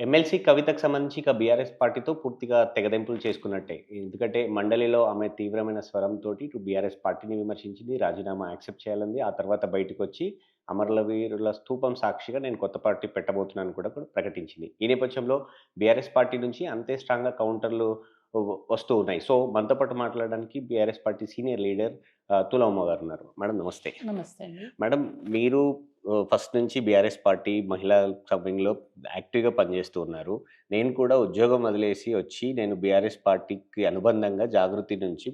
MLC కవితకు సంబంధించి ఇక బీఆర్ఎస్ పార్టీతో పూర్తిగా తెగదెంపులు చేసుకున్నట్టే. ఎందుకంటే మండలిలో ఆమె తీవ్రమైన స్వరంతోటి ఇటు బీఆర్ఎస్ పార్టీని విమర్శించింది. రాజీనామా యాక్సెప్ట్ చేయాలంది. ఆ తర్వాత బయటికొచ్చి అమరవీరుల స్తూపం సాక్షిగా నేను కొత్త పార్టీ పెట్టబోతున్నానని కూడా ప్రకటించింది. ఈ నేపథ్యంలో బీఆర్ఎస్ పార్టీ నుంచి అంతే స్ట్రాంగ్‌గా కౌంటర్‌లు వస్తూ ఉన్నాయి. సో, మనతో పాటు మాట్లాడడానికి బీఆర్ఎస్ పార్టీ సీనియర్ లీడర్ తులా ఉమ్మ గారున్నారు. మేడం నమస్తే. నమస్తే అండి. మేడం మీరు ఫస్ట్ నుంచి బీఆర్ఎస్ పార్టీ మహిళా సభ్యునిలో యాక్టివ్‌గా పనిచేస్తూ ఉన్నారు. నేను కూడా ఉద్యోగం వదిలేసి వచ్చి నేను బీఆర్ఎస్ పార్టీకి అనుబంధంగా జాగృతి నుంచి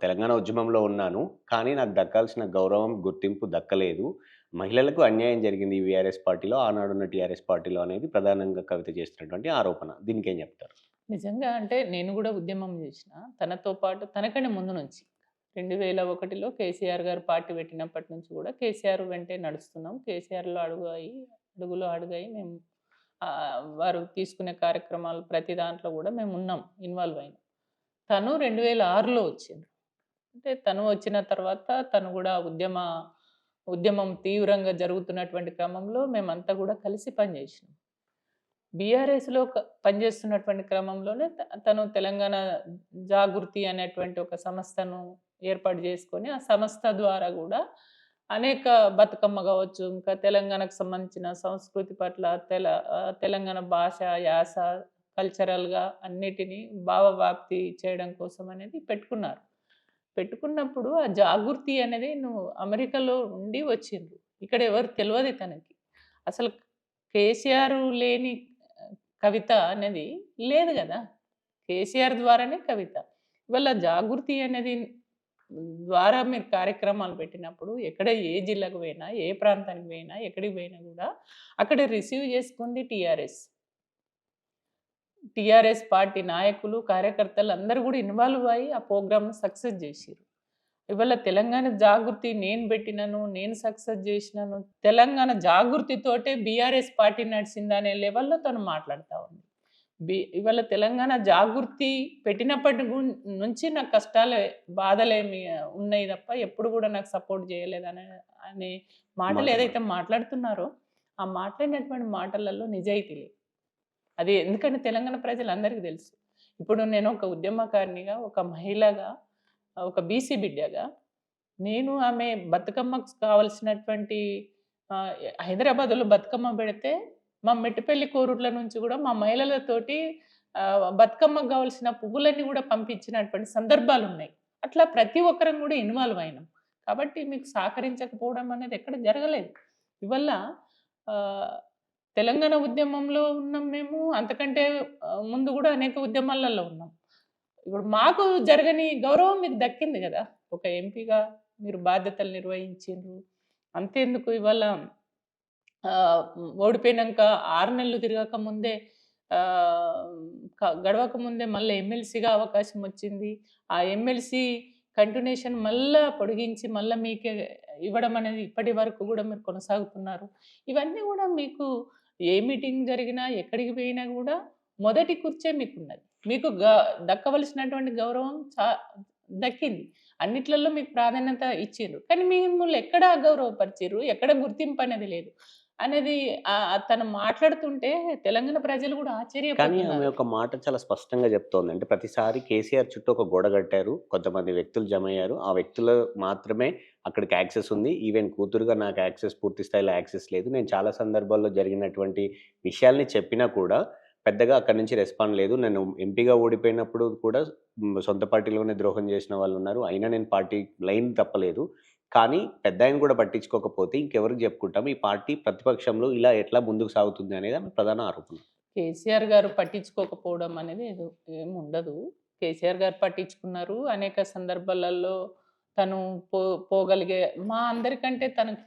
తెలంగాణ ఉద్యమంలో ఉన్నాను. కానీ నాకు దక్కాల్సిన గౌరవం, గుర్తింపు దక్కలేదు. మహిళలకు అన్యాయం జరిగింది ఈ బీఆర్ఎస్ పార్టీలో, ఆనాడున్న టీఆర్ఎస్ పార్టీలో అనేది ప్రధానంగా కవిత చేస్తున్నటువంటి ఆరోపణ. దీనికేం చెప్తారు? నిజంగా అంటే నేను గూడా ఉద్యమం జేసిన. తనతో పాటు తనకంటే ముందు నుంచి 2001లో కేసీఆర్ గారు పార్టీ పెట్టినప్పటి నుంచి గూడా కేసీఆర్ వెంటే నడుస్తున్నాం. కేసీఆర్‌లో అడుగులో అడుగై మేము వారు తీసుకునే కార్యక్రమాలు ప్రతి దాంట్లో గూడా మేమున్నాం. ఇన్వాల్వ్ అయినాం. తను 2006లో వచ్చిండ్రు. అంటే తను వచ్చిన తర్వాత తను గూడా ఉద్యమం తీవ్రంగా జరుగుతున్నటువంటి క్రమంలో మేమంతా గూడా కలిసి పనిజేసినాం. బీఆర్ఎస్‌లో పనిచేస్తున్నటువంటి క్రమంలోనే తను తెలంగాణ జాగృతి అనేటువంటి ఒక సంస్థను ఏర్పాటు చేసుకొని, ఆ సంస్థ ద్వారా గూడా అనేక బతుకమ్మ గావచ్చు, ఇంకా తెలంగాణకు సంబంధించిన సంస్కృతి పట్ల తెలంగాణ భాష, యాస, కల్చరల్‌గా అన్నిటిని భావవ్యాప్తి చేయడం కోసం అనేది పెట్టుకున్నారు. పెట్టుకున్నప్పుడు ఆ జాగృతి అనేది అమెరికాలో ఉండి వచ్చిండ్రు. ఇక్కడ ఎవరు తెలవదు తనకి. అసలు కేసీఆర్ లేని కవిత అనేది లేదు గదా! కేసీఆర్ ద్వారానే కవిత. ఇవాళ జాగృతి అనేది ద్వారా మీరు కార్యక్రమాలు పెట్టినప్పుడు ఎక్కడ ఏ జిల్లాకు పోయినా, ఏ ప్రాంతానికి పోయినా, ఎక్కడికి పోయినా గూడా అక్కడ రిసీవ్ చేసుకుంది టీఆర్ఎస్. టీఆర్ఎస్ పార్టీ నాయకులు, కార్యకర్తలు అందరూ గూడా ఇన్వాల్వ్ అయ్యి ఆ ప్రోగ్రామ్‌ని సక్సెస్ జేసిర్రు. ఇవాళ తెలంగాణ జాగృతి నేను పెట్టినను, నేను సక్సెస్ జేసినాను. తెలంగాణ జాగృతితోటే బీఆర్ఎస్ పార్టీ నడిసిందనే లెవెల్‌లో తను మాట్లాడుతా ఉంది. ఇవాళ తెలంగాణ జాగృతి పెట్టినప్పటి నుంచి నాకు కష్టాలే, బాధలేమి ఉన్నాయి తప్ప ఎప్పుడు గూడా నాకు సపోర్ట్ అనే మాటలు ఏదైతే మాట్లాడుతున్నారో, ఆ మాట్లాడినటువంటి మాటలలో నిజాయితీ లేదు. అది ఎందుకంటే తెలంగాణ ప్రజలందరికీ తెలుసు. ఇప్పుడు నేను ఒక ఉద్యమకారినిగా, ఒక మహిళగా, ఒక బీసీ బిడ్డగా నేను ఆమె బతుకమ్మకు కావాల్సినటువంటి హైదరాబాద్‌లో బతుకమ్మ పెడితే మా మెట్టుపల్లి కోరుట్ల నుంచి గూడా మా మహిళలతోటి బతుకమ్మకు కావాల్సిన పువ్వులన్నీ గూడా పంపించినటువంటి సందర్భాలున్నాయి. అట్లా ప్రతి ఒక్కరం గూడా ఇన్వాల్వ్ అయినాం. కాబట్టి మీకు సహకరించకపోవడం అనేది ఎక్కడ జరగలేదు. ఇవల్ల ఆహ్, తెలంగాణ ఉద్యమంలో ఉన్నాం మేము. అంతకంటే ముందు గూడా అనేక ఉద్యమాలలో ఉన్నాం. ఇప్పుడు మాకు జరగని గౌరవం మీకు దక్కింది గదా! ఒక ఎంపీగా మీరు బాధ్యతలు నిర్వహించిండ్రు. అంతెందుకు ఇవాళ ఓడిపోయినంక 6 నెలలు తిరగక ముందే ఆహ్, గడవక ముందే మళ్ళా ఎమ్మెల్సీగా అవకాశం వచ్చింది. ఆ ఎమ్మెల్సీ కంటిన్యూషన్ మళ్ళా పొడిగించి మళ్ళా మీకే ఇవ్వడం అనేది ఇప్పటి వరకు గూడా మీరు కొనసాగుతున్నారు. ఇవన్నీ గూడా మీకు ఏ మీటింగ్ జరిగినా, ఎక్కడికి పోయినా గూడా మొదటి కుర్చే మీకున్నది. మీకు దక్కవలసినటువంటి గౌరవం దక్కింది. అన్నిట్లలో మీకు ప్రాధాన్యత ఇచ్చిర్రు. కానీ మిమ్మల్ని ఎక్కడ అగౌరవపరిచిర్రు, ఎక్కడ గుర్తింపు అనేది లేదు. అనేది తను మాట్లాడుతుంటే తెలంగాణ ప్రజలు గూడా కానీ ఆశ్చర్యపోతున్నారు. ఆమె ఒక మాట చాలా స్పష్టంగా చెప్తోంది. అంటే ప్రతిసారి కేసీఆర్ చుట్టూ ఒక గోడ కట్టారు. కొంతమంది వ్యక్తులు జమయ్యారు. ఆ వ్యక్తులు మాత్రమే అక్కడికి యాక్సెస్ ఉంది. ఈవెన్ కూతురుగా నాకు యాక్సెస్ పూర్తి స్థాయిలో యాక్సెస్ లేదు. నేను చాలా సందర్భాల్లో జరిగినటువంటి విషయాల్ని చెప్పినా కూడా పెద్దగా అక్కడి నుంచి రెస్పాండ్ లేదు. నేను ఎంపీగా ఓడిపోయినప్పుడు కూడా సొంత పార్టీలోనే ద్రోహం చేసిన వాళ్ళున్నారు. అయినా నేను పార్టీ లైన్ తప్పలేదు. కానీ పెద్దాయన కూడా పట్టించుకోకపోతే ఇంకెవరికి చెప్పుకుంటాం? ఈ పార్టీ ప్రతిపక్షంలో ఇలా ఎట్లా ముందుకు సాగుతుంది అనేది ఆమె ప్రధాన ఆరోపణ. కేసీఆర్ గారు పట్టించుకోకపోవడం అనేది ఏముండదు. కేసీఆర్ గారు పట్టించుకున్నారు. అనేక సందర్భాలలో తను పోగలిగే మా అందరికంటే తనకు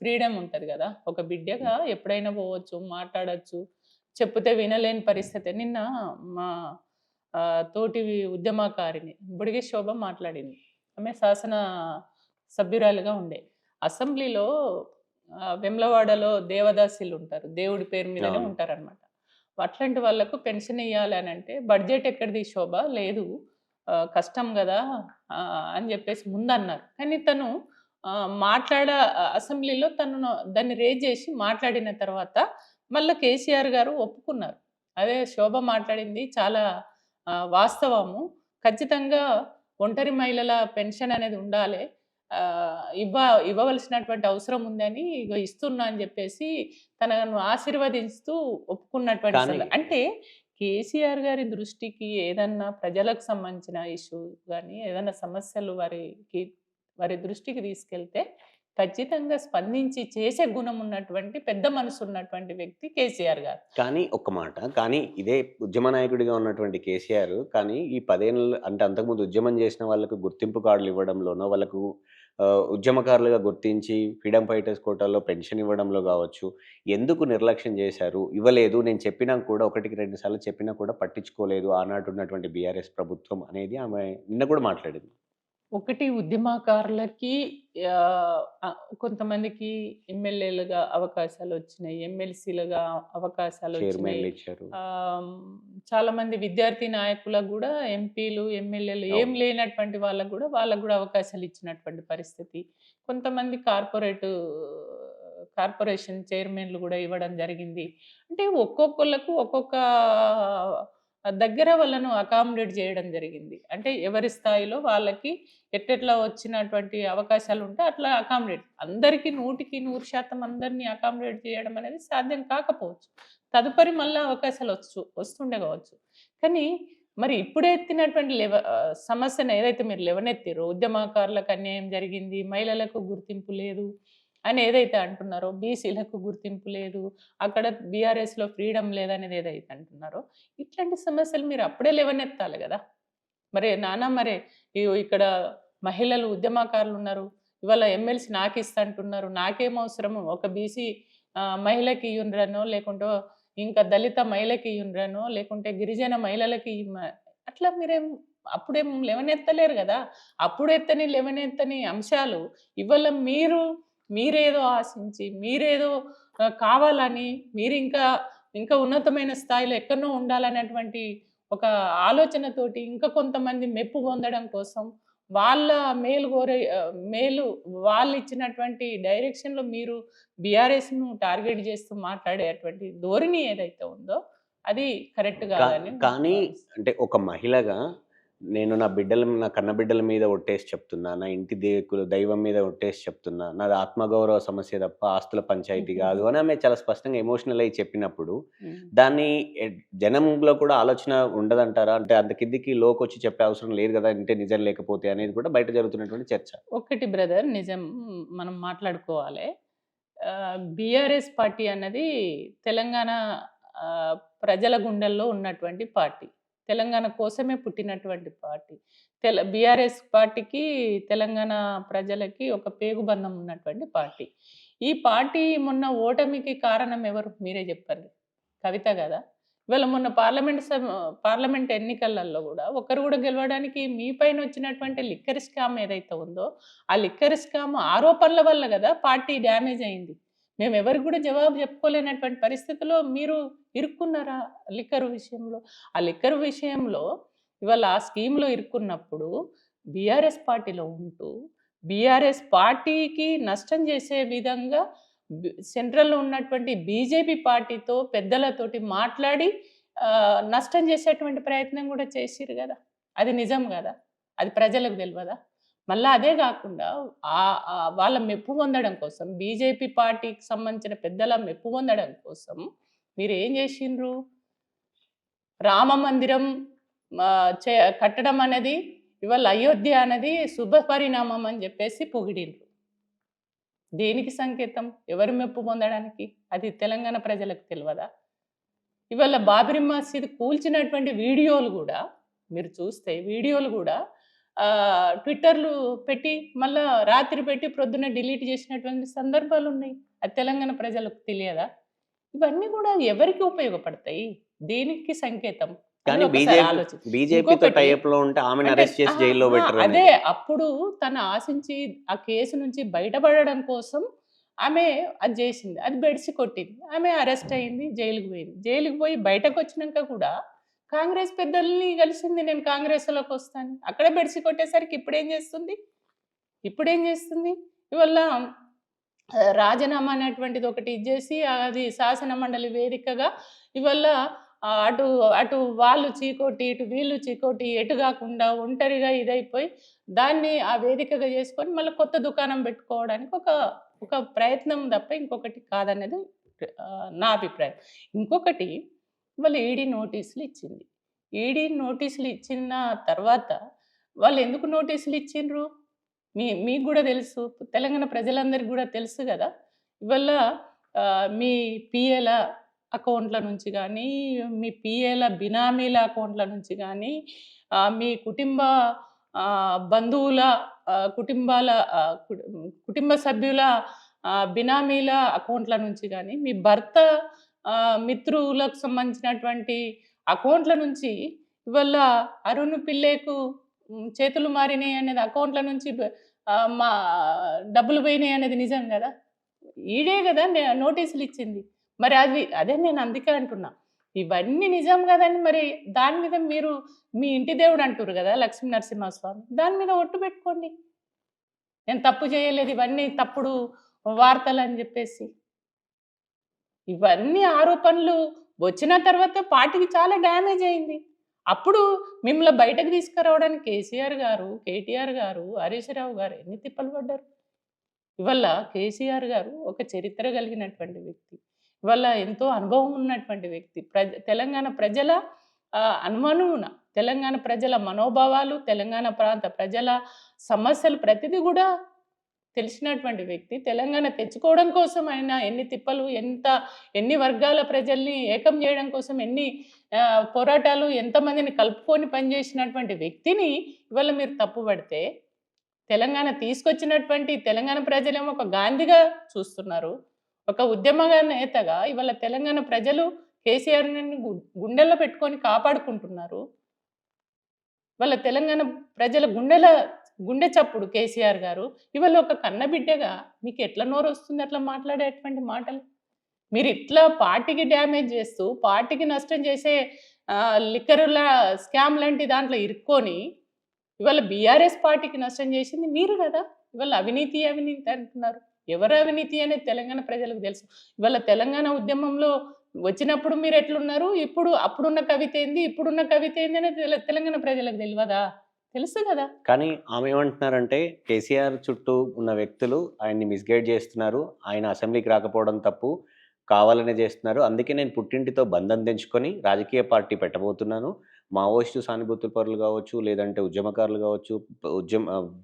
ఫ్రీడమ్ ఉంటది గదా! ఒక బిడ్డగా ఎప్పుడైనా పోవచ్చు, మాట్లాడొచ్చు. చెప్తే వినలేని పరిస్థితి. నిన్న మా తోటి ఉద్యమకారిణి బుడిగె శోభ మాట్లాడింది. ఆమె శాసన సభ్యురాలుగా ఉండే. అసెంబ్లీలో వేములవాడలో దేవదాసీలుంటారు. దేవుడి పేరు మీదనే అవును. ఉంటారనమాట. అట్లాంటి వాళ్ళకు పెన్షన్ ఇయ్యాలనంటే బడ్జెట్ ఎక్కడిది శోభ? లేదు. కష్టం గదా! అని జెప్పేసి ముందన్నారు. కానీ తను అసెంబ్లీలో తను దాన్ని రేజ్ జేసి మాట్లాడిన తర్వాత మళ్ళా కేసీఆర్ గారు ఒప్పుకున్నారు. అదే శోభ మాట్లాడింది చాలా వాస్తవము. ఖచ్చితంగా ఒంటరి మహిళల పెన్షన్ అనేది ఉండాలి. ఇవ్వవలసినటువంటి అవసరం ఉందని ఇగో ఇస్తున్నా అని చెప్పేసి తనను ఆశీర్వదిస్తూ ఒప్పుకున్నటువంటి కానీ అంటే కేసీఆర్ గారి దృష్టికి ఏదన్నా ప్రజలకు సంబంధించిన ఇష్యూ గానీ, ఏదైనా సమస్యలు వారి దృష్టికి తీసుకెళ్తే ఖచ్చితంగా స్పందించి చేసే గుణం ఉన్నటువంటి పెద్ద మనసు ఉన్నటువంటి వ్యక్తి కేసీఆర్ గారు. కానీ ఒక్క మాట. కానీ ఇదే ఉద్యమ నాయకుడిగా ఉన్నటువంటి కేసీఆర్ కానీ ఈ 10 ఏళ్ళు అంటే అంతకుముందు ఉద్యమం చేసిన వాళ్ళకు గుర్తింపు కార్డులు ఇవ్వడంలోనో, వాళ్ళకు ఉద్యమకారులుగా గుర్తించి ఫ్రీడమ్ ఫైటర్స్ కోటాలో పెన్షన్ ఇవ్వడంలో గావచ్చు, ఎందుకు నిర్లక్ష్యం చేశారు? ఇవ్వలేదు. నేను చెప్పినా కూడా ఒకటికి 2 సార్లు చెప్పినా కూడా పట్టించుకోలేదు ఆనాడు ఉన్నటువంటి బీఆర్ఎస్ ప్రభుత్వం అనేది ఆమె నిన్న కూడా మాట్లాడింది. ఒకటి ఉద్యమకారులకి కొంతమందికి ఎమ్మెల్యేలుగా అవకాశాలొచ్చినాయి. ఎమ్మెల్సీలుగా అవకాశాలొచ్చినాయి. చైర్మన్‌లు ఇచ్చారు. చాలా మంది విద్యార్థి నాయకులకు గూడా ఎంపీలు, ఎమ్మెల్యేలు ఏం అవును. లేనటువంటి వాళ్ళకు గూడా అవకాశాలిచ్చినటువంటి పరిస్థితి. కొంతమంది కార్పొరేషన్ చైర్మన్‌లు గూడా ఇవ్వడం జరిగింది. అంటే ఒక్కొక్కళ్ళకు ఒక్కొక్క దగ్గర వాళ్ళను అకామిడేట్ చేయడం జరిగింది. అంటే ఎవరి స్థాయిలో వాళ్ళకి ఎట్టెట్లా వచ్చినటువంటి అవకాశాలుంటే అట్లా అందరికీ 100కి 100% అందరిని అకామిడేట్ చేయడం అనేది సాధ్యం కాకపోవచ్చు. తదుపరి మళ్ళా అవకాశాలు వస్తుండే కావచ్చు. కానీ మరి ఇప్పుడు ఎత్తినటువంటి సమస్యను ఏదైతే మీరు లేవనెత్తిర్రో ఉద్యమకారులకు అన్యాయం జరిగింది, మహిళలకు గుర్తింపు లేదు అని ఏదైతే అంటున్నారో, బీసీలకు గుర్తింపు లేదు, అక్కడ బీఆర్ఎస్‌లో ఫ్రీడమ్ లేదనేది ఏదైతే అంటున్నారో, ఇట్లాంటి సమస్యలు మీరు అప్పుడే లేవనెత్తాలి గదా! మరి ఇక్కడ మహిళలు ఉద్యమకారులున్నారు. ఇవాళ ఎమ్మెల్సీ నాకిస్తా అంటున్నారు. నాకేం అవసరము ఒక బీసీ మహిళకి ఇయ్యుండ్రనో, లేకుంటే ఇంకా దళిత మహిళకి ఇయ్యుండ్రనో, లేకుంటే గిరిజన మహిళలకి అట్లా అప్పుడేం లేవనెత్తలేరు గదా! లేవనెత్తని అంశాలు ఇవాళ మీరేదో ఆశించి, మీరేదో కావాలని, ఇంకా ఉన్నతమైన స్థాయిలో ఎక్కడనో ఉండాలనేటువంటి ఒక ఆలోచనతోటి ఇంకా కొంతమంది మెప్పు పొందడం కోసం వాళ్ళ మేలు వాళ్ళిచ్చినటువంటి డైరెక్షన్‌లో మీరు బీఆర్ఎస్‌ను టార్గెట్ చేస్తూ మాట్లాడేటువంటి ధోరణి ఏదైతే ఉందో అది కరెక్ట్ కాదని కానీ భావిస్తున్నాను. అంటే ఒక మహిళగా నేను నా కన్నబిడ్డల మీద ఒట్టేసి చెప్తున్నా. నా ఇంటి దైవం మీద ఒట్టేసి చెప్తున్నా. నాది ఆత్మగౌరవ సమస్య తప్ప ఆస్తుల పంచాయితీ గాదు అని ఆమె చాలా స్పష్టంగా ఎమోషనల్ అయ్యి చెప్పినప్పుడు, హ్మ్. దాన్ని జనంలో కూడా ఆలోచన ఉండదంటారా? అంటే అంత కిందికి లోకొచ్చి చెప్పే అవసరం లేదు గదా! ఇంటే నిజం లేకపోతే అనేది కూడా బయట జరుగుతున్నటువంటి చర్చ. ఒకటి బ్రదర్ నిజం మనం మాట్లాడుకోవాలి. బీఆర్ఎస్ పార్టీ అన్నది తెలంగాణ ప్రజల గుండెల్లో ఉన్నటువంటి పార్టీ. తెలంగాణ కోసమే పుట్టినటువంటి పార్టీ. బీఆర్ఎస్ పార్టీకి తెలంగాణ ప్రజలకి ఒక పేగుబంధం ఉన్నటువంటి పార్టీ. ఈ పార్టీ మొన్న ఓటమికి కారణం ఎవరు? మీరే చెప్పండి. కవిత గదా! ఇవాళ మొన్న పార్లమెంట్ ఎన్నికలలో గూడా ఒక్కరు గూడా గెలవడానికి మీ పైన వచ్చినటువంటి లిక్కర్ స్కామ్ ఏదైతే ఉందో, ఆ లిక్కర్ స్కామ్ ఆరోపణల వల్ల గదా పార్టీ డ్యామేజ్ అయింది. మేమెవరికి గూడా జవాబు చెప్పుకోలేనటువంటి పరిస్థితిలో మీరు ఇరుక్కున్నారా లిక్కర్ విషయంలో? ఆ లిక్కర్ విషయంలో ఇవాళ ఆ స్కీమ్‌లో ఇరుక్కున్నప్పుడు బీఆర్ఎస్ పార్టీలో ఉంటూ, బీఆర్ఎస్ పార్టీకి నష్టం చేసే విధంగా సెంట్రల్‌లో ఉన్నటువంటి బీజేపీ పార్టీతో పెద్దలతోటి మాట్లాడి నష్టం చేసేటువంటి ప్రయత్నం గూడా చేసిర్రు గదా! అది నిజం గదా! అది ప్రజలకు తెలవదా? మళ్ళా అదే గాకుండా వాళ్ళ మెప్పు పొందడం కోసం బీజేపీ పార్టీకి సంబంధించిన పెద్దల మెప్పు పొందడం కోసం మీరేం జేషిండ్రు? రామ మందిరం కట్టడం అనేది ఇవాళ అయోధ్య అనేది శుభ పరిణామం అని జెప్పేసి పొగిడిండ్రు. దేనికి సంకేతం? ఎవరి మెప్పు పొందడానికి? అది తెలంగాణ ప్రజలకు తెలవదా? ఇవాళ బాబరీ మసీద్ కూల్చినటువంటి వీడియోలు గూడా మీరు చూస్తే ట్విట్టర్‌లు పెట్టి మళ్ళా రాత్రి పెట్టి ప్రొద్దున డిలీట్ చేసినటువంటి సందర్భాలున్నాయి. అది తెలంగాణ ప్రజలకు తెలియదా? ఇవన్నీ గూడా ఎవరికి ఉపయోగపడతాయి? దేనికి సంకేతం? కానీ అని ఒకసారి ఆలోచించండి. బీజేపీతో ఇంకొకటి టైఅప్‌లో ఉంటే ఆమెను అంటే అరెస్ట్ చేసి జైల్‌లో పెట్టరు అదే అనేది. అప్పుడు తను ఆశించి ఆ కేసు నుంచి బయటపడడం కోసం ఆమె అది జేసింది. అది బెడిసి కొట్టింది. ఆమె అరెస్ట్ అయింది. జైలుకి పోయింది. జైలుకి పోయి బయటకొచ్చినంక కూడా కాంగ్రెస్ పెద్దల్ని కలిసింది. నేను కాంగ్రెస్‌లోకి వస్తాను. అక్కడే బెడిసి కొట్టేసరికి ఇప్పుడేం చేస్తుంది? ఇవాళ రాజీనామా అనేటువంటిది ఒకటి ఇచ్చేసి అది శాసన మండలి వేదికగా ఇవాళ అటు అటు వాళ్ళు చీకోటి ఇటు వీళ్ళు చీకోటి ఎటు కాకుండా ఒంటరిగా ఇదైపోయి దాన్ని ఆ వేదికగా చేసుకొని మళ్ళీ కొత్త దుకాణం పెట్టుకోవడానికి ఒక ఒక ప్రయత్నం తప్ప ఇంకొకటి కాదనేది నా అభిప్రాయం. ఇంకొకటి వాళ్ళు ఈడీ నోటీసులు ఇచ్చింది. ఈడీ నోటీసులు ఇచ్చిన తర్వాత వాళ్ళు ఎందుకు నోటీసులు ఇచ్చిండ్రు? మీకు గూడా తెలుసు. తెలంగాణ ప్రజలందరికి గూడా తెలుసు గదా! ఇవాళ మీ పీఏల అకౌంట్‌ల నుంచి గానీ, మీ పీఏల బినామీల అకౌంట్‌ల నుంచి గానీ, మీ బంధువుల కుటుంబాల కుటుంబ సభ్యుల బినామీల అకౌంట్‌ల నుంచి గానీ, మీ భర్త మిత్రులకు సంబంధించినటువంటి అకౌంట్‌ల నుంచి ఇవాళ అరుణ్ పిల్లేకు చేతులు మారినాయి అనేది అకౌంట్‌ల నుంచి మా డబ్బులు పోయినాయి అనేది నిజం గదా! ఈడే గదా నోటీసులు ఇచ్చింది. మరి అదే నేను అందుకే అంటున్నా. ఇవన్నీ నిజం గదని మరి దాని మీద మీరు మీ ఇంటి దేవుడు అంటుర్రు గదా! లక్ష్మీ నరసింహస్వామి. దాని మీద ఒట్టు పెట్టుకోండి. నేను తప్పు చేయలేదు. ఇవన్నీ తప్పుడు వార్తలని జెప్పేసి. ఇవన్నీ ఆరోపణలు వచ్చిన తర్వాత పార్టీకి చాలా డ్యామేజ్ అయింది. అప్పుడు మిమ్మల్ని బయటకు తీసుకురావడానికి కేసీఆర్ గారు, కేటీఆర్ గారు, హరీష్ రావు గారు ఎన్ని తిప్పలు పడ్డారు. ఇవాళ కేసీఆర్ గారు ఒక చరిత్ర కలిగినటువంటి వ్యక్తి. ఇవాళ ఎంతో అనుభవం ఉన్నటువంటి వ్యక్తి. తెలంగాణ ప్రజల అనుమనువున తెలంగాణ ప్రజల మనోభావాలు, తెలంగాణ ప్రాంత ప్రజల సమస్యలు ప్రతిదీ గూడా తెలిసినటువంటి వ్యక్తి. తెలంగాణ తెచ్చుకోవడం కోసం ఆయన ఎన్ని తిప్పలు, ఎన్ని వర్గాల ప్రజల్ని ఏకం చేయడం కోసం ఎన్ని పోరాటాలు, ఎంతమందిని కలుపుకొని పనిచేసినటువంటి వ్యక్తిని ఇవాళ మీరు తప్పుపడితే, తెలంగాణ తీసుకొచ్చినటువంటి తెలంగాణ ప్రజలేమో ఒక గాంధీగా చూస్తున్నారు. ఒక ఉద్యమ నేతగా ఇవాళ తెలంగాణ ప్రజలు కేసీఆర్‌ని గుండెల్లో పెట్టుకొని కాపాడుకుంటున్నారు. వాళ్ళ తెలంగాణ ప్రజల గుండె చప్పుడు కేసీఆర్ గారు. ఇవాళ ఒక కన్నబిడ్డగా మీకు ఎట్లా నోరొస్తుంది అట్లా మాట్లాడేటువంటి మాటలు? మీరు ఇట్లా పార్టీకి డ్యామేజ్ చేస్తూ, పార్టీకి నష్టం చేసే లిక్కరుల స్కామ్ లాంటి దాంట్లో ఇరుక్కొని, ఇవాళ బీఆర్ఎస్ పార్టీకి నష్టం చేసింది మీరు గదా! ఇవాళ అవినీతి అంటున్నారు. ఎవరు అవినీతి అనేది తెలంగాణ ప్రజలకు తెలుసు. ఇవాళ తెలంగాణ ఉద్యమంలో వచ్చినప్పుడు మీరు ఎట్లున్నారు? అప్పుడున్న కవిత ఏంది? ఇప్పుడున్న కవిత ఏంది అనేది తెలంగాణ ప్రజలకు తెలవదా? తెలుసు గదా! కానీ ఆమె ఏమంటున్నారంటే, కేసీఆర్ చుట్టూ ఉన్న వ్యక్తులు ఆయన్ని మిస్‌గైడ్ చేస్తున్నారు. ఆయన అసెంబ్లీకి రాకపోవడం తప్పు. కావాలనే చేస్తున్నారు. అందుకే నేను పుట్టింటితో బంధం తెంచుకొని రాజకీయ పార్టీ పెట్టబోతున్నాను. మావోయిస్టు సానుభూతి పరులు కావచ్చు, లేదంటే ఉద్యమకారులు కావచ్చు,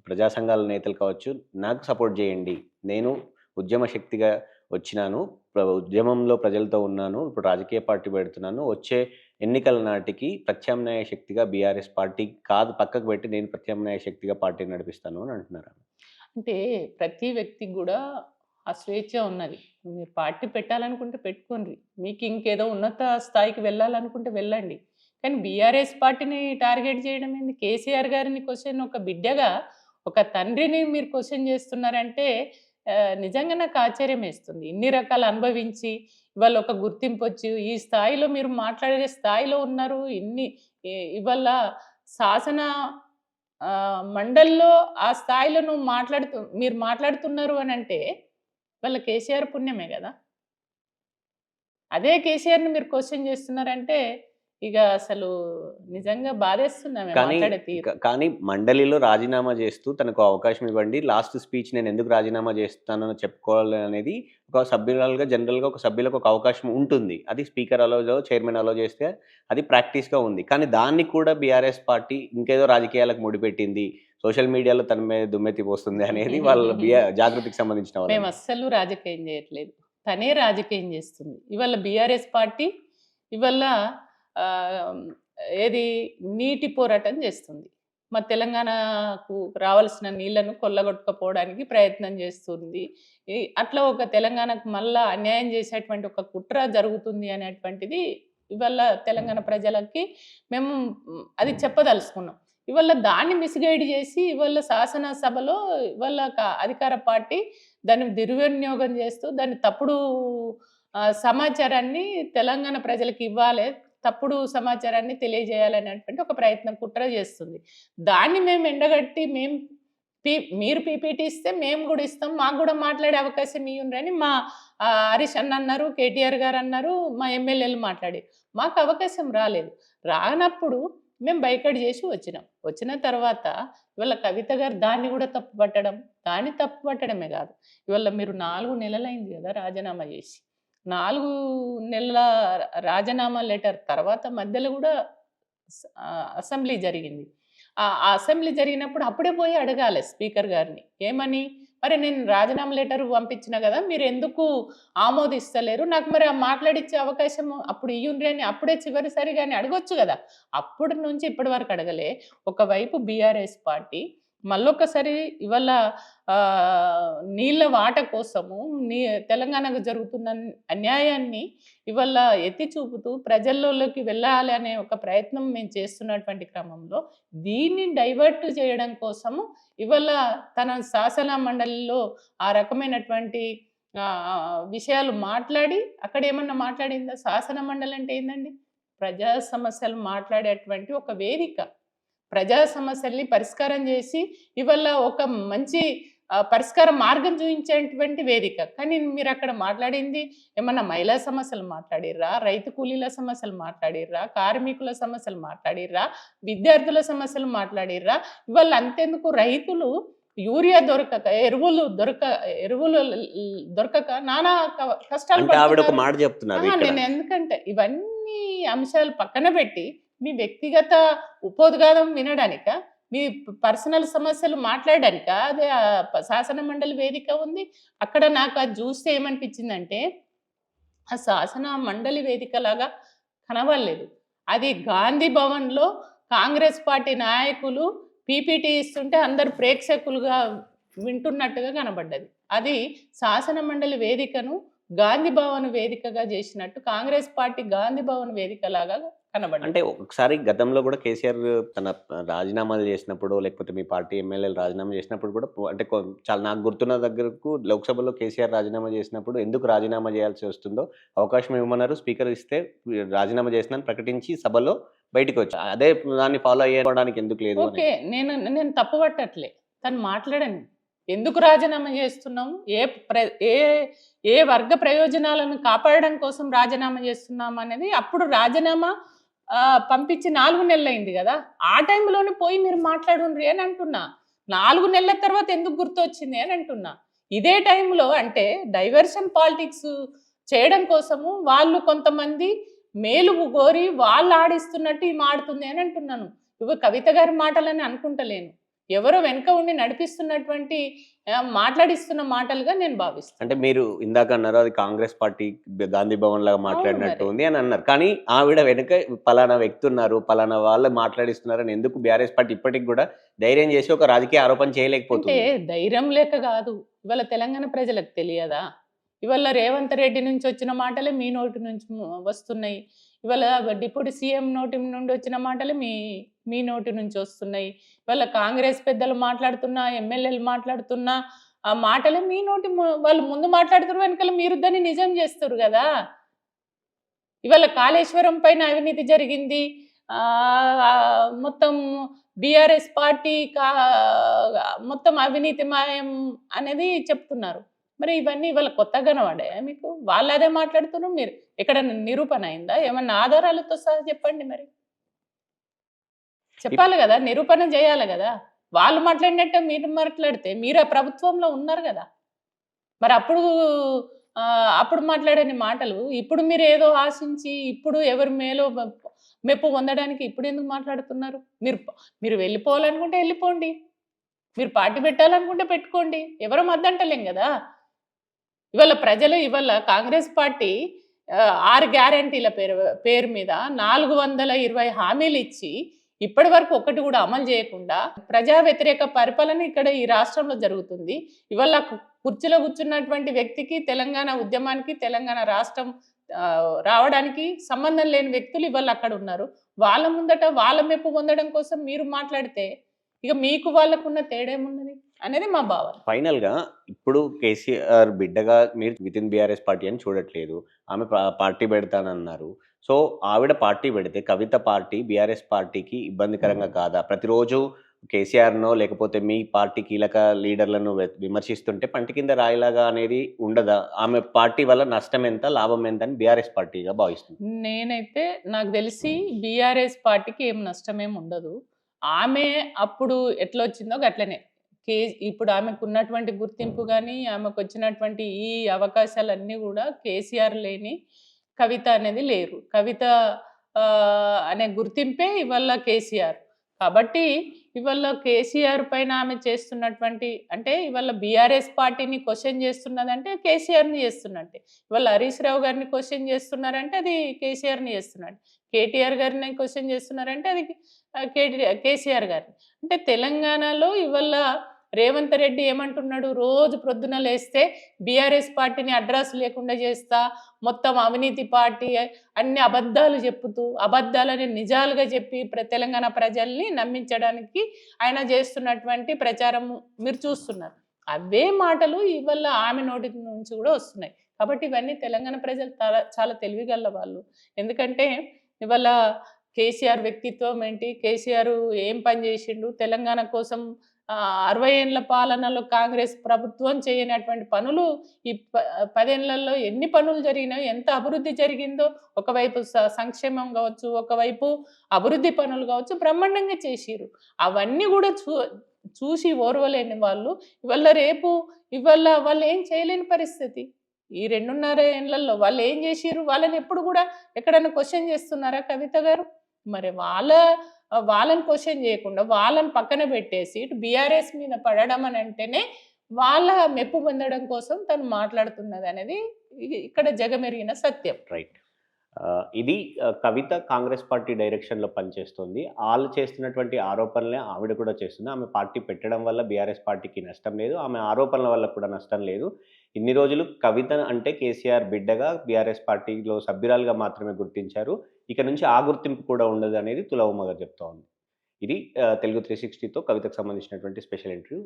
ప్రజా సంఘాల నేతలు కావచ్చు, నాకు సపోర్ట్ చేయండి. నేను ఉద్యమ శక్తిగా వచ్చినాను. ఉద్యమంలో ప్రజలతో ఉన్నాను. ఇప్పుడు రాజకీయ పార్టీ పెడుతున్నాను. వచ్చే ఎన్నికల నాటికి ప్రత్యామ్నాయ శక్తిగా బీఆర్ఎస్ పార్టీ కాదు పక్కకు పెట్టి నేను ప్రత్యామ్నాయ శక్తిగా పార్టీని నడిపిస్తాను అని అంటున్నారు. అంటే ప్రతి వ్యక్తికి గూడా ఆ స్వేచ్ఛ ఉన్నది. మీరు పార్టీ పెట్టాలనుకుంటే పెట్టుకోండి. మీకు ఇంకేదో ఉన్నత స్థాయికి వెళ్ళాలనుకుంటే వెళ్ళండి. కానీ బీఆర్ఎస్ పార్టీని టార్గెట్ చేయడం ఏంది? కేసీఆర్ గారిని ఒక బిడ్డగా, ఒక తండ్రిని మీరు క్వెషన్ చేస్తున్నారంటే నిజంగా నాకు ఆశ్చర్యమేస్తుంది. ఇన్ని రకాలు అనుభవించి ఇవాళ ఒక గుర్తింపొచ్చి ఈ స్థాయిలో మీరు మాట్లాడే స్థాయిలో ఉన్నారు. ఇవాళ శాసన మండలిలో ఆ స్థాయిలో మీరు మాట్లాడుతున్నారు అనంటే వాళ్ళ కేసీఆర్ పుణ్యమే గదా! అదే కేసీఆర్‌ని మీరు క్వెషన్ చేస్తున్నారంటే ఇక అసలు నిజంగా బాధేస్తుంది ఆమె మాట్లాడే తీరు. కానీ మండలిలో రాజీనామా చేస్తూ తనకు అవకాశం ఇవ్వండి. లాస్ట్ స్పీచ్ నేను ఎందుకు రాజీనామా చేస్తానో చెప్పుకోవాలి అనేది ఒక సభ్యురాలుగా జనరల్‌గా ఒక సభ్యులకు ఒక అవకాశం ఉంటుంది. అది స్పీకర్ చైర్మన్ అలౌ చేస్తే అది ప్రాక్టీస్‌గా ఉంది. కానీ దాన్ని కూడా బీఆర్ఎస్ పార్టీ ఇంకేదో రాజకీయాలకు ముడిపెట్టింది. సోషల్ మీడియాలో తన మీద దుమ్మెత్తి పోస్తుంది అనేది వాళ్ళ జాగృతికి సంబంధించిన వాళ్ళు. మేము అస్సలు రాజకీయం చేయట్లేదు. తనే రాజకీయం చేస్తుంది. ఇవాళ బీఆర్ఎస్ పార్టీ ఇవాళ ఏది నీటి పోరాటం చేస్తుంది. మా తెలంగాణకు రావాల్సిన నీళ్లను కొల్లగొట్టుకపోవడానికి ప్రయత్నం చేస్తుంది. అట్లా ఒక తెలంగాణకు మళ్ళా అన్యాయం చేసేటువంటి ఒక కుట్ర జరుగుతుంది అనేటువంటిది ఇవాళ తెలంగాణ ప్రజలకి మేము అది చెప్పదలుచుకున్నాం. ఇవాళ దాన్ని మిస్‌గైడ్ చేసి ఇవాళ శాసనసభలో ఇవాళ అధికార పార్టీ దాన్ని దుర్వినియోగం చేస్తూ దాన్ని తప్పుడు సమాచారాన్ని తెలంగాణ ప్రజలకు ఇవ్వాలి. తప్పుడు సమాచారాన్ని తెలియజేయాలనేటువంటి ఒక ప్రయత్నం కుట్ర చేస్తుంది. దాన్ని మేము ఎండగట్టి మీరు పీపీటీ ఇస్తే మేము కూడా ఇస్తాం, మాకు కూడా మాట్లాడే అవకాశం ఇవ్వండి అని మా హరీష్ అన్న అన్నారు, కేటీఆర్ గారు అన్నారు, మా ఎమ్మెల్యేలు మాట్లాడి మాకు అవకాశం రాలేదు. రానప్పుడు మేము బైకట్ చేసి వచ్చిన తర్వాత ఇవాళ కవిత గారు దాన్ని కూడా తప్పు పట్టడమే కాదు, ఇవాళ మీరు 4 నెలలైంది కదా రాజీనామా చేసి. 4 నెలల రాజీనామా లెటర్ తర్వాత మధ్యలో కూడా అసెంబ్లీ జరిగింది. ఆ అసెంబ్లీ జరిగినప్పుడు అప్పుడే పోయి అడగాలి స్పీకర్ గారిని, ఏమని, మరి నేను రాజీనామా లెటర్ పంపించిన కదా, మీరు ఎందుకు ఆమోదిస్తలేరు, నాకు మరి ఆ మాట్లాడిచ్చే అవకాశం అప్పుడు ఇయ్యుండ్రి అని అప్పుడే చివరిసారి కానీ అడగొచ్చు కదా. అప్పటి నుంచి ఇప్పటి వరకు అడగలే. ఒకవైపు బీఆర్ఎస్ పార్టీ మళ్ళొకసారి ఇవాళ నీళ్ళ వాట కోసము తెలంగాణకు జరుగుతున్న అన్యాయాన్ని ఇవాళ ఎత్తి చూపుతూ ప్రజల్లోకి వెళ్ళాలి అనే ఒక ప్రయత్నం మేము చేస్తున్నటువంటి క్రమంలో దీన్ని డైవర్ట్ చేయడం కోసము ఇవాళ తన శాసన మండలిలో ఆ రకమైనటువంటి విషయాలు మాట్లాడి అక్కడ ఏమన్నా మాట్లాడిందా? శాసన మండలి అంటే ఏందండి? ప్రజా సమస్యలు మాట్లాడేటువంటి ఒక వేదిక, ప్రజా సమస్యల్ని పరిష్కారం చేసి ఇవాళ ఒక మంచి పరిష్కార మార్గం చూపించేటువంటి వేదిక. కానీ మీరు అక్కడ మాట్లాడింది ఏమన్నా మహిళా సమస్యలు మాట్లాడిర్రా, రైతు కూలీల సమస్యలు మాట్లాడిర్రా, కార్మికుల సమస్యలు మాట్లాడిర్రా, విద్యార్థుల సమస్యలు మాట్లాడిర్రా? ఇవాళ అంతెందుకు రైతులు యూరియా దొరకక, ఎరువులు దొరకక నానా కష్టాలు పడుతున్నారు. నేను ఎందుకంటే ఇవన్నీ అంశాలు పక్కన పెట్టి మీ వ్యక్తిగత ఉపోద్ఘాతం వినడానిక, మీ పర్సనల్ సమస్యలు మాట్లాడడానిక అదే శాసన మండలి వేదిక ఉంది. అక్కడ నాకు అది చూస్తే ఏమనిపించిందంటే ఆ శాసన మండలి వేదిక లాగా కనబడలేదు. అది గాంధీ భవన్లో కాంగ్రెస్ పార్టీ నాయకులు పీపీటీ ఇస్తుంటే అందరు ప్రేక్షకులుగా వింటున్నట్టుగా కనబడ్డది. అది శాసన మండలి వేదికను గాంధీ భవన్ వేదికగా చేసినట్టు, కాంగ్రెస్ పార్టీ గాంధీ భవన్ వేదిక లాగా కనబడ్డది. అంటే ఒకసారి గతంలో కూడా కేసీఆర్ తన రాజీనామాలు చేసినప్పుడు, లేకపోతే మీ పార్టీ ఎమ్మెల్యేలు రాజీనామా చేసినప్పుడు కూడా అంటే చాలా నాకు గుర్తున్న దగ్గరకు లోక్సభలో కేసీఆర్ రాజీనామా చేసినప్పుడు ఎందుకు రాజీనామా చేయాల్సి వస్తుందో అవకాశం ఇవ్వమన్నారు. స్పీకర్ ఇస్తే రాజీనామా చేసినాను ప్రకటించి సభలో బయటకు వచ్చి అదే దాన్ని ఫాలో అయ్యడానికి ఎందుకు లేదు? ఓకే, నేను తప్పు పట్టట్లే, తను మాట్లాడను ఎందుకు రాజీనామా చేస్తున్నాము, ఏ వర్గ ప్రయోజనాలను కాపాడడం కోసం రాజీనామా చేస్తున్నాము అనేది అప్పుడు రాజీనామా పంపించి 4 నెలలైంది కదా, ఆ టైంలోనే పోయి మీరు మాట్లాడుండ్రి అని అంటున్నా. 4 నెలల తర్వాత ఎందుకు గుర్తొచ్చింది అని అంటున్నా. ఇదే టైంలో అంటే డైవర్షన్ పాలిటిక్స్ చేయడం కోసము వాళ్ళు కొంతమంది మేలు కోరి వాళ్ళు ఆడిస్తున్నట్టు ఈ మాడుతుంది అని అంటున్నాను. ఇవి కవిత గారి మాటలని అనుకుంటలేను, ఎవరో వెనుక ఉండి నడిపిస్తున్నటువంటి మాట్లాడిస్తున్న మాటలుగా నేను భావిస్తాను. అంటే మీరు ఇందాక అన్నారు అది కాంగ్రెస్ పార్టీ గాంధీ భవన్ లాగా మాట్లాడినట్టు ఉంది అని అన్నారు. కానీ ఆవిడ వెనుక పలానా వ్యక్తి ఉన్నారు, పలానా వాళ్ళు మాట్లాడిస్తున్నారు అని ఎందుకు బీఆర్ఎస్ పార్టీ ఇప్పటికి కూడా ధైర్యం చేసి ఒక రాజకీయ ఆరోపణ చేయలేకపోతుంది? ధైర్యం లేక కాదు, ఇవాళ తెలంగాణ ప్రజలకు తెలియదా? ఇవాళ రేవంత్ రెడ్డి నుంచి వచ్చిన మాటలే మీ నోటి నుంచి వస్తున్నాయి. ఇవాళ డిప్యూటీ సీఎం నోటి నుండి వచ్చిన మాటలే మీ నోటి నుంచి వస్తున్నాయి. ఇవాళ కాంగ్రెస్ పెద్దలు మాట్లాడుతున్నా, ఎమ్మెల్యేలు మాట్లాడుతున్నా ఆ మాటలే మీ నోటి వాళ్ళు ముందు మాట్లాడుతున్నారు, వెనకాల మీరు దాన్ని నిజం చేస్తారు కదా. ఇవాళ కాళేశ్వరం పైన అవినీతి జరిగింది, మొత్తం బీఆర్ఎస్ పార్టీ మొత్తం అవినీతిమయం అనేది చెప్తున్నారు. మరి ఇవన్నీ ఇవాళ కొత్తగా కనబడ్డాయా మీకు? వాళ్ళు అదే మాట్లాడుతున్నారు, మీరు ఎక్కడ నిరూపణ అయిందా? ఏమన్నా ఆధారాలతో సహా చెప్పండి. మరి చెప్పాలి కదా, నిరూపణ చేయాలి కదా. వాళ్ళు మాట్లాడినట్టే మీరు మాట్లాడితే మీరు ఆ ప్రభుత్వంలో ఉన్నారు కదా. మరి అప్పుడు మాట్లాడని మాటలు ఇప్పుడు మీరు ఏదో ఆశించి ఇప్పుడు ఎవరి మేలో మెప్పు పొందడానికి ఇప్పుడు ఎందుకు మాట్లాడుతున్నారు? మీరు వెళ్ళిపోవాలనుకుంటే వెళ్ళిపోండి, మీరు పార్టీ పెట్టాలనుకుంటే పెట్టుకోండి, ఎవరు మద్దంటలేం కదా. ఇవాళ ప్రజలు ఇవాళ కాంగ్రెస్ పార్టీ 6 గ్యారంటీల పేరు మీద 420 హామీలు ఇచ్చి ఇప్పటి వరకు ఒకటి కూడా అమలు చేయకుండా ప్రజా వ్యతిరేక పరిపాలన ఇక్కడ ఈ రాష్ట్రంలో జరుగుతుంది. ఇవాళ కుర్చీలో కూర్చున్నటువంటి వ్యక్తికి తెలంగాణ ఉద్యమానికి తెలంగాణ రాష్ట్రం రావడానికి సంబంధం లేని వ్యక్తులు ఇవాళ అక్కడ ఉన్నారు. వాళ్ళ ముందట వాళ్ళ మెప్పు పొందడం కోసం మీరు మాట్లాడితే ఇక మీకు వాళ్ళకున్న తేడా ఏమున్నది అనేది మా భావన. ఫైనల్ గా ఇప్పుడు కేసీఆర్ బిడ్డగా మీరు వితిన్ బీఆర్ఎస్ పార్టీ అని చూడట్లేదు, ఆమె పార్టీ పెడతానన్నారు. సో ఆవిడ పార్టీ పెడితే కవిత పార్టీ బీఆర్ఎస్ పార్టీకి ఇబ్బందికరంగా కాదా? ప్రతిరోజు కేసీఆర్‌నో లేకపోతే మీ పార్టీ కీలక లీడర్‌లను విమర్శిస్తుంటే పంటి కింద రాయిలాగా అనేది ఉండదా? ఆమె పార్టీ వల్ల నష్టం ఎంత? లాభం ఎంత అని బీఆర్ఎస్ పార్టీగా భావిస్తుంది. నేనైతే నాకు తెలిసి బీఆర్ఎస్ పార్టీకి ఏం నష్టమేం ఉండదు. ఆమె అప్పుడు ఎట్లొచ్చిందో గట్లనే. కే ఇప్పుడు ఆమెకున్నటువంటి గుర్తింపు గాని, ఆమెకొచ్చినటువంటి ఈ అవకాశాలన్నీ గూడా కేసీఆర్ లేని కవిత అనేది లేరు. కవిత అనే గుర్తింపే ఇవాళ కేసీఆర్. కాబట్టి ఇవాళ కేసీఆర్ పైన ఆమె చేస్తున్నటువంటి అంటే ఇవాళ బీఆర్ఎస్ పార్టీని క్వెషన్ చేస్తున్నదంటే కేసీఆర్‌ని చేస్తున్నట్టే. ఇవాళ హరీష్ రావు గారిని క్వెషన్ చేస్తున్నారంటే అది కేసీఆర్‌ని చేస్తున్నట్టు. కేటీఆర్ గారిని క్వెషన్ చేస్తున్నారంటే అది కేసీఆర్ గారిని. అంటే తెలంగాణలో ఇవాళ రేవంత్ రెడ్డి ఏమంటున్నాడు? రోజు ప్రొద్దున లేస్తే బీఆర్ఎస్ పార్టీని అడ్రస్ లేకుండా చేస్తా, మొత్తం అవినీతి పార్టీ అన్ని అబద్ధాలు చెప్పుతూ, అబద్ధాలని నిజాలుగా చెప్పి తెలంగాణ ప్రజల్ని నమ్మించడానికి ఆయన చేస్తున్నటువంటి ప్రచారం మీరు చూస్తున్నారు. అవే మాటలు ఇవాళ ఆమె నోటి నుంచి కూడా వస్తున్నాయి. కాబట్టి ఇవన్నీ తెలంగాణ ప్రజలు చాలా తెలివిగల్ల వాళ్ళు. ఎందుకంటే ఇవాళ కేసీఆర్ వ్యక్తిత్వం ఏంటి? కేసీఆర్ ఏం పని చేసిండు? తెలంగాణ కోసం 60 ఏండ్ల పాలనలో కాంగ్రెస్ ప్రభుత్వం చేయనటువంటి పనులు ఈ 10 ఏళ్లలో ఎన్ని పనులు జరిగినాయో, ఎంత అభివృద్ధి జరిగిందో, ఒకవైపు సంక్షేమం కావచ్చు, ఒకవైపు అభివృద్ధి పనులు కావచ్చు బ్రహ్మాండంగా చేసిర్రు. అవన్నీ కూడా చూసి ఓర్వలేని వాళ్ళు ఇవాళ వాళ్ళు ఏం చేయలేని పరిస్థితి. ఈ 2.5 ఏండ్లలో వాళ్ళు ఏం చేసిర్రు? వాళ్ళని ఎప్పుడు కూడా ఎక్కడైనా క్వెషన్ చేస్తున్నారా కవిత గారు? మరి వాళ్ళని క్వెషన్ చేయకుండా వాళ్ళని పక్కన పెట్టేసి ఇటు బీఆర్ఎస్ మీద పడడం అని అంటేనే వాళ్ళ మెప్పు పొందడం కోసం తను మాట్లాడుతున్నదనేది ఇక్కడ జగమెరిగిన సత్యం. రైట్. ఇది కవిత కాంగ్రెస్ పార్టీ డైరెక్షన్‌లో పనిచేస్తుంది. ఆళ్ళు చేస్తున్నటువంటి ఆరోపణలే ఆవిడ కూడా చేస్తుంది. ఆమె పార్టీ పెట్టడం వల్ల బీఆర్ఎస్ పార్టీకి నష్టం లేదు. ఆమె ఆరోపణల వల్ల కూడా నష్టం లేదు. ఇన్ని రోజులు కవిత అంటే కేసీఆర్ బిడ్డగా బీఆర్ఎస్ పార్టీలో సభ్యురాలుగా మాత్రమే గుర్తించారు. ఇక నుంచి ఆ గుర్తింపు కూడా ఉండదనేది తులవమ్మగా చెప్తా ఉంది. ఇది తెలుగు 360తో కవితకు సంబంధించినటువంటి స్పెషల్ ఇంటర్వ్యూ.